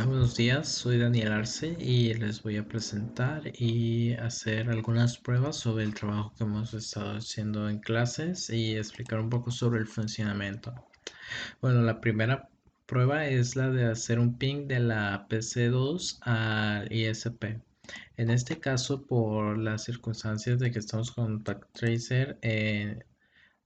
Buenos días, soy Daniel Arce y les voy a presentar y hacer algunas pruebas sobre el trabajo que hemos estado haciendo en clases y explicar un poco sobre el funcionamiento. Bueno, la primera prueba es la de hacer un ping de la PC2 al ISP. En este caso, por las circunstancias de que estamos con TagTracer,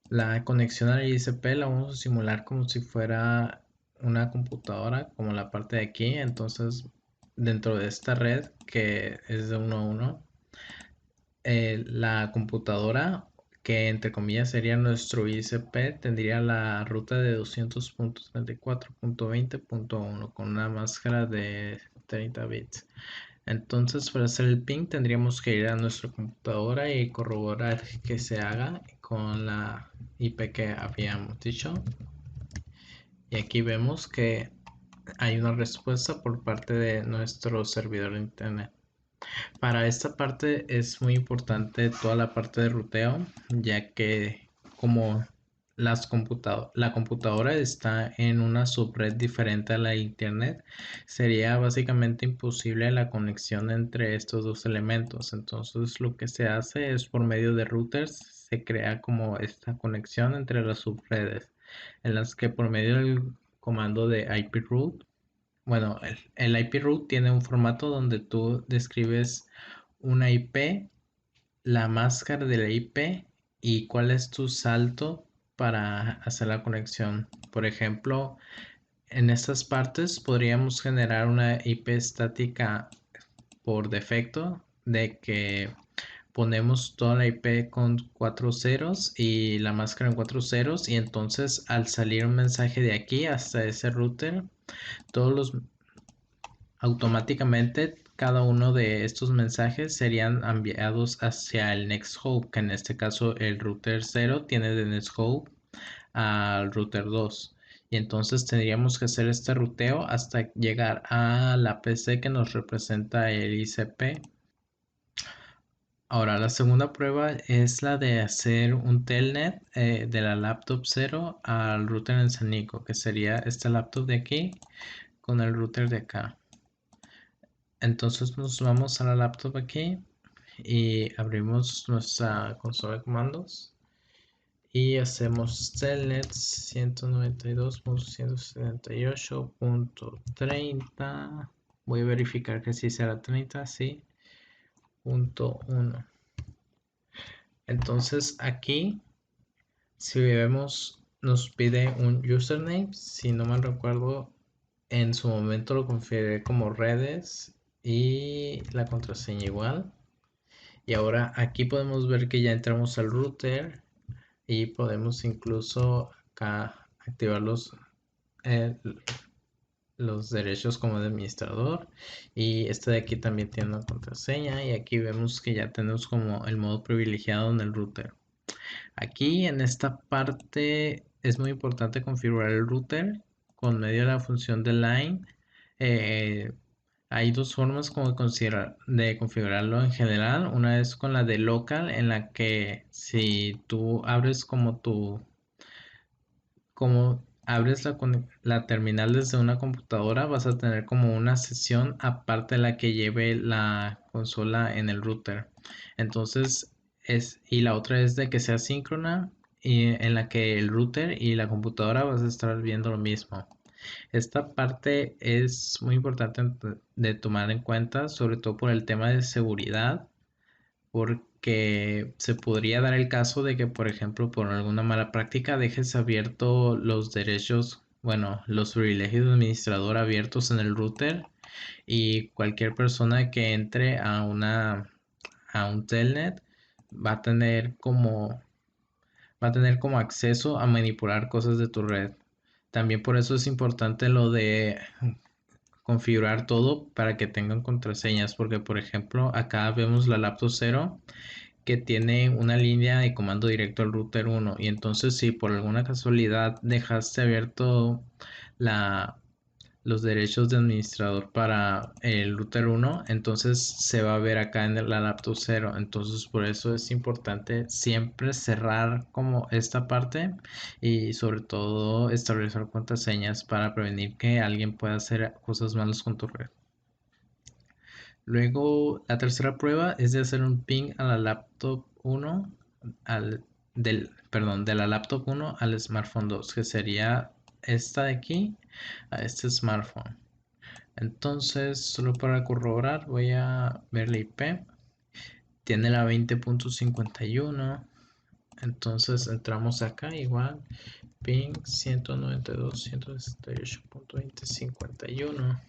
la conexión al ISP la vamos a simular como si fuera una computadora, como la parte de aquí. Entonces, dentro de esta red que es de uno a uno, la computadora, que entre comillas sería nuestro ISP, tendría la ruta de 200.34.20.1 con una máscara de 30 bits. Entonces, para hacer el ping tendríamos que ir a nuestra computadora y corroborar que se haga con la IP que habíamos dicho. Y aquí vemos que hay una respuesta por parte de nuestro servidor de internet. Para esta parte es muy importante toda la parte de ruteo, ya que como la computadora está en una subred diferente a la internet, sería básicamente imposible la conexión entre estos dos elementos. Entonces lo que se hace es por medio de routers se crea como esta conexión entre las subredes, en las que por medio del comando de ip-route, bueno, el ip-route tiene un formato donde tú describes una IP, la máscara de la IP y cuál es tu salto para hacer la conexión. Por ejemplo, en estas partes podríamos generar una IP estática por defecto de que ponemos toda la IP con cuatro ceros y la máscara en cuatro ceros, y entonces al salir un mensaje de aquí hasta ese router, todos los automáticamente cada uno de estos mensajes serían enviados hacia el next hop, que en este caso el router 0 tiene de next hop al router 2. Y entonces tendríamos que hacer este ruteo hasta llegar a la PC que nos representa el ICP. Ahora, la segunda prueba es la de hacer un telnet de la laptop 0 al router en San Nico, que sería esta laptop de aquí con el router de acá. Entonces nos vamos a la laptop aquí y abrimos nuestra consola de comandos y hacemos telnet 192.178.30. Voy a verificar que sí será 30, sí, punto 1. Entonces aquí, si vemos, nos pide un username. Si no mal recuerdo, en su momento lo configuré como redes y la contraseña igual. Y ahora aquí podemos ver que ya entramos al router y podemos incluso acá activar eh, los derechos como de administrador. Y este de aquí también tiene una contraseña, y aquí vemos que ya tenemos como el modo privilegiado en el router. Aquí en esta parte es muy importante configurar el router con medio de la función de line. Eh, Hay dos formas como de configurarlo en general. Una es con la de local, en la que si tú abres como abres la terminal desde una computadora, vas a tener como una sesión aparte de la que lleve la consola en el router. Entonces y la otra es de que sea síncrona, y en la que el router y la computadora vas a estar viendo lo mismo. Esta parte es muy importante de tomar en cuenta, sobre todo por el tema de seguridad, porque se podría dar el caso de que, por ejemplo, por alguna mala práctica dejes abierto los derechos, bueno, los privilegios de administrador abiertos en el router, y cualquier persona que entre a un telnet va a tener como acceso a manipular cosas de tu red. También por eso es importante lo de configurar todo para que tengan contraseñas, porque por ejemplo acá vemos la laptop 0 que tiene una línea de comando directo al router 1, y entonces si por alguna casualidad dejaste abierto la los derechos de administrador para el router 1, entonces se va a ver acá en la laptop 0. Entonces por eso es importante siempre cerrar como esta parte y sobre todo establecer contraseñas para prevenir que alguien pueda hacer cosas malas con tu red. Luego la tercera prueba es de hacer un ping a la laptop 1 de la laptop 1 al smartphone 2, que sería esta de aquí a este smartphone. Entonces, solo para corroborar, voy a ver la IP. Tiene la 20.51. Entonces entramos acá igual. Ping 192.168.20.51.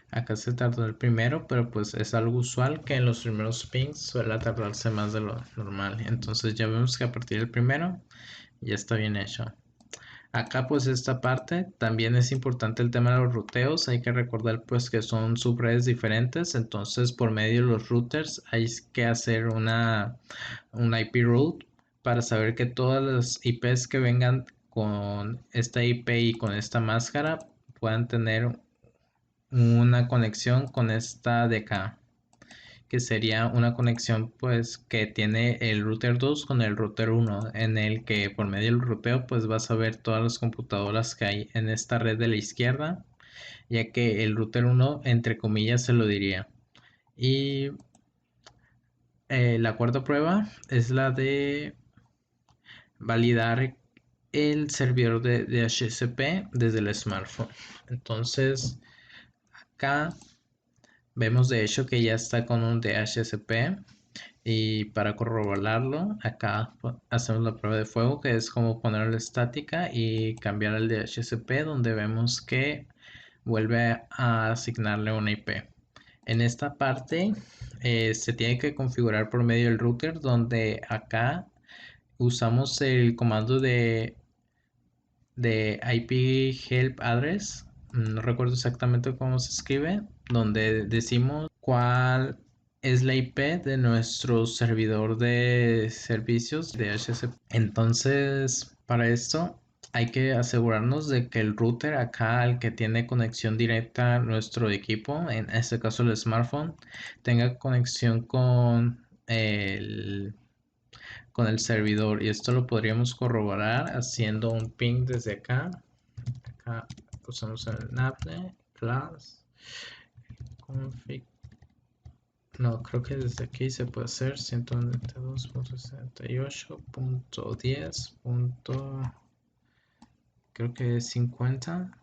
Acá se tardó el primero, pero pues es algo usual que en los primeros pings suele tardarse más de lo normal. Entonces ya vemos que a partir del primero ya está bien hecho. Acá pues esta parte también es importante el tema de los ruteos. Hay que recordar pues que son subredes diferentes. Entonces por medio de los routers hay que hacer una IP route para saber que todas las IPs que vengan con esta IP y con esta máscara puedan tener una conexión con esta de acá, que sería una conexión pues que tiene el router 2 con el router 1, en el que por medio del ruteo pues vas a ver todas las computadoras que hay en esta red de la izquierda, ya que el router 1 entre comillas se lo diría. Y la cuarta prueba es la de validar el servidor de DHCP desde el smartphone. Entonces acá vemos de hecho que ya está con un DHCP. Y para corroborarlo, acá hacemos la prueba de fuego, que es como ponerle estática y cambiar el DHCP, donde vemos que vuelve a asignarle una IP. En esta parte se tiene que configurar por medio del router, donde acá usamos el comando de IP help address. No recuerdo exactamente cómo se escribe, donde decimos cuál es la IP de nuestro servidor de servicios de HCP. Entonces, para esto hay que asegurarnos de que el router acá, el que tiene conexión directa a nuestro equipo, en este caso el smartphone, tenga conexión con el servidor, y esto lo podríamos corroborar haciendo un ping desde acá. Acá usamos el nable class config. No, creo que desde aquí se puede hacer 192.68.10. Creo que es 50.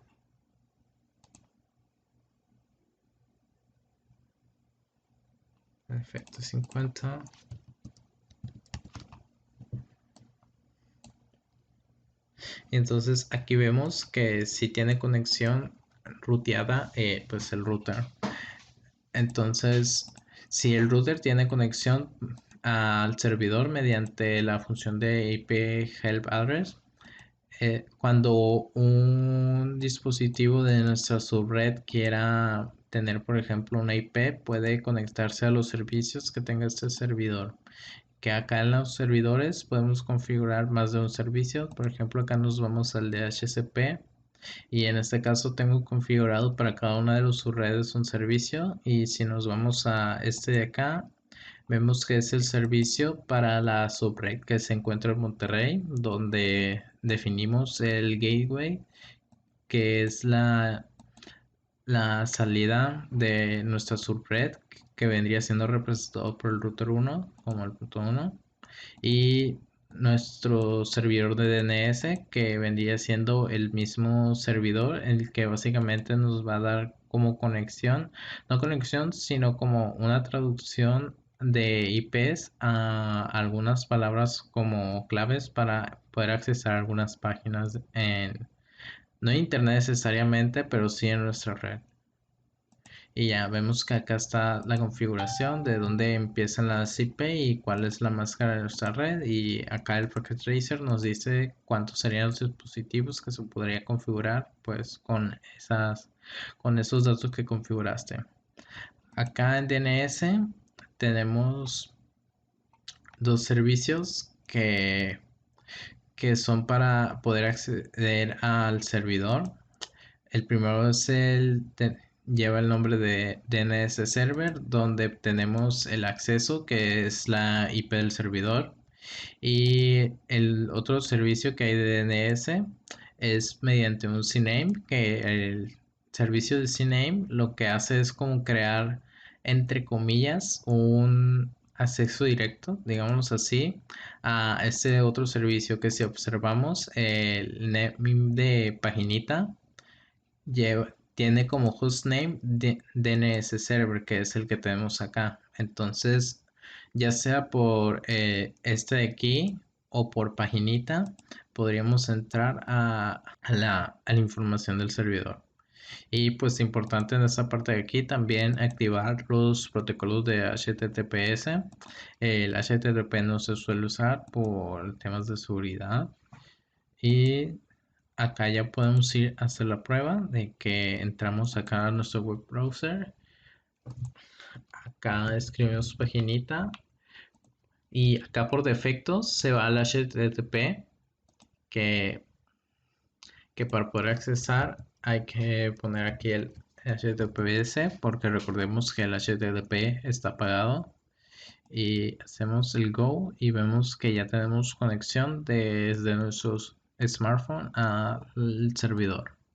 Perfecto, 50. Y entonces aquí vemos que si tiene conexión ruteada, pues el router. Entonces, si el router tiene conexión al servidor mediante la función de IP help address, cuando un dispositivo de nuestra subred quiera tener, por ejemplo, una IP, puede conectarse a los servicios que tenga este servidor. Que acá en los servidores podemos configurar más de un servicio. Por ejemplo, acá nos vamos al DHCP y en este caso tengo configurado para cada una de las subredes un servicio. Y si nos vamos a este de acá, vemos que es el servicio para la subred que se encuentra en Monterrey, donde definimos el gateway, que es la salida de nuestra subred, que vendría siendo representado por el router 1 como el punto 1, y nuestro servidor de DNS, que vendría siendo el mismo servidor, el que básicamente nos va a dar como conexión, no conexión, sino como una traducción de IPs a algunas palabras como claves para poder accesar algunas páginas no en internet necesariamente, pero sí en nuestra red. Y ya vemos que acá está la configuración de dónde empiezan las IP y cuál es la máscara de nuestra red. Y acá el Packet Tracer nos dice cuántos serían los dispositivos que se podría configurar pues con esos datos que configuraste. Acá en DNS tenemos dos servicios que son para poder acceder al servidor. El primero lleva el nombre de DNS Server, donde tenemos el acceso, que es la IP del servidor. Y el otro servicio que hay de DNS es mediante un CNAME, que el servicio de CNAME lo que hace es como crear, entre comillas, un acceso directo, digámoslo así, a ese otro servicio que si observamos, el name de paginita tiene como hostname DNS Server, que es el que tenemos acá. Entonces, ya sea por este de aquí o por paginita, podríamos entrar a la información del servidor. Y pues importante en esta parte de aquí también activar los protocolos de HTTPS. El HTTP no se suele usar por temas de seguridad. Y acá ya podemos ir a hacer la prueba de que entramos acá a nuestro web browser. Acá escribimos paginita y acá por defecto se va al HTTP que, que para poder accesar hay que poner aquí el HTTPS, porque recordemos que el HTTP está apagado. Y hacemos el go y vemos que ya tenemos conexión desde nuestro smartphone al servidor.